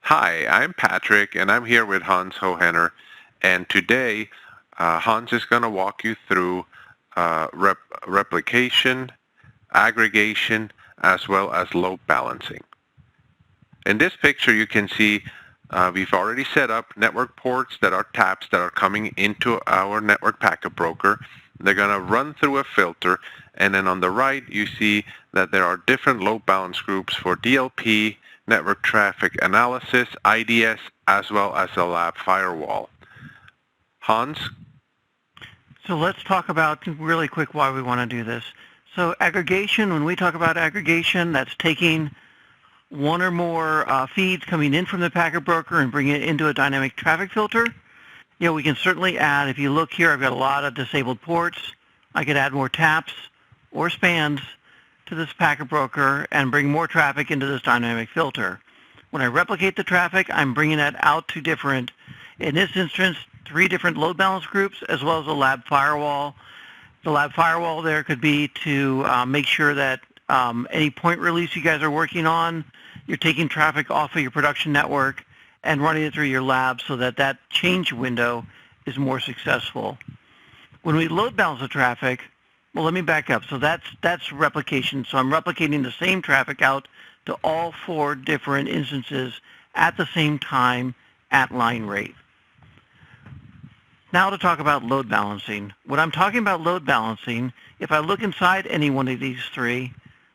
Hi, I'm Patrick, and I'm here with Hans Hohenner. And today, Hans is going to walk you through replication, aggregation, as well as load balancing. In this picture, you can see we've already set up network ports that are taps that are coming into our network packet broker. They're going to run through a filter, and then on the right, you see that there are different load balance groups for DLP, network traffic analysis, IDS, as well as a lab firewall. Hans? So let's talk about really quick why we want to do this. So aggregation, when we talk about aggregation, that's taking one or more feeds coming in from the packet broker and bringing it into a dynamic traffic filter. You know, we can certainly add, if you look here, I've got a lot of disabled ports. I could add more taps or spans to this packet broker and bring more traffic into this dynamic filter. When I replicate the traffic, I'm bringing that out to different, in this instance, 3 different load balance groups, as well as a lab firewall. The lab firewall there could be to make sure that any point release you guys are working on, you're taking traffic off of your production network and running it through your lab so that that change window is more successful. When we load balance the traffic, well, let me back up. So that's replication. So I'm replicating the same traffic out to all 4 different instances at the same time at line rate. Now to talk about load balancing. When I'm talking about load balancing, if I look inside any one of these 3,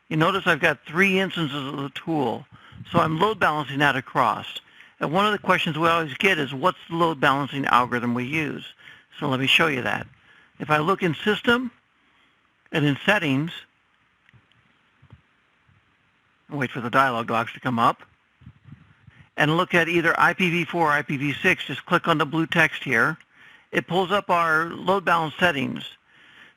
you notice I've got 3 instances of the tool. So I'm load balancing that across. And one of the questions we always get is, what's the load balancing algorithm we use? So let me show you that. If I look in System and in Settings, and wait for the dialog box to come up, and look at either IPv4 or IPv6, just click on the blue text here. It pulls up our load balance settings.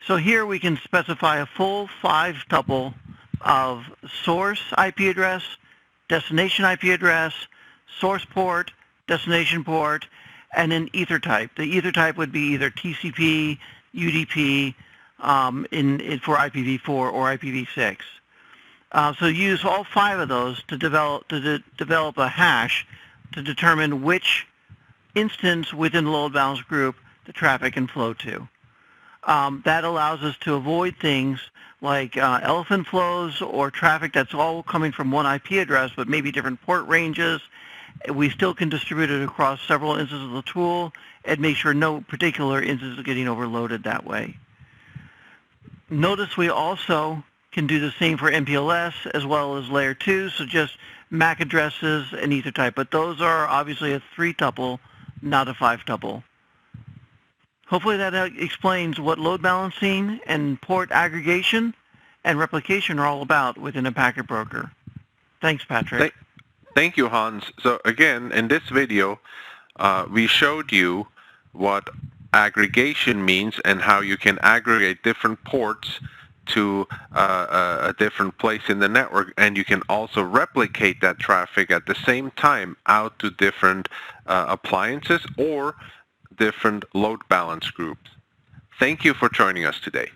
So here we can specify a full 5-tuple of source IP address, destination IP address, source port, destination port, and then ether type. The ether type would be either TCP, UDP for IPv4 or IPv6. So use all 5 of those to develop a hash to determine which instance within the load balance group the traffic can flow to. That allows us to avoid things like elephant flows or traffic that's all coming from one IP address but maybe different port ranges. We still can distribute it across several instances of the tool and make sure no particular instance is getting overloaded that way. Notice we also can do the same for MPLS as well as layer 2, so just MAC addresses and ether type, but those are obviously a 3-tuple, not a 5-tuple. Hopefully that explains what load balancing and port aggregation and replication are all about within a packet broker. Thanks, Patrick. Thank you, Hans. So again, in this video, we showed you what aggregation means and how you can aggregate different ports to a different place in the network, and you can also replicate that traffic at the same time out to different appliances or different load balance groups. Thank you for joining us today.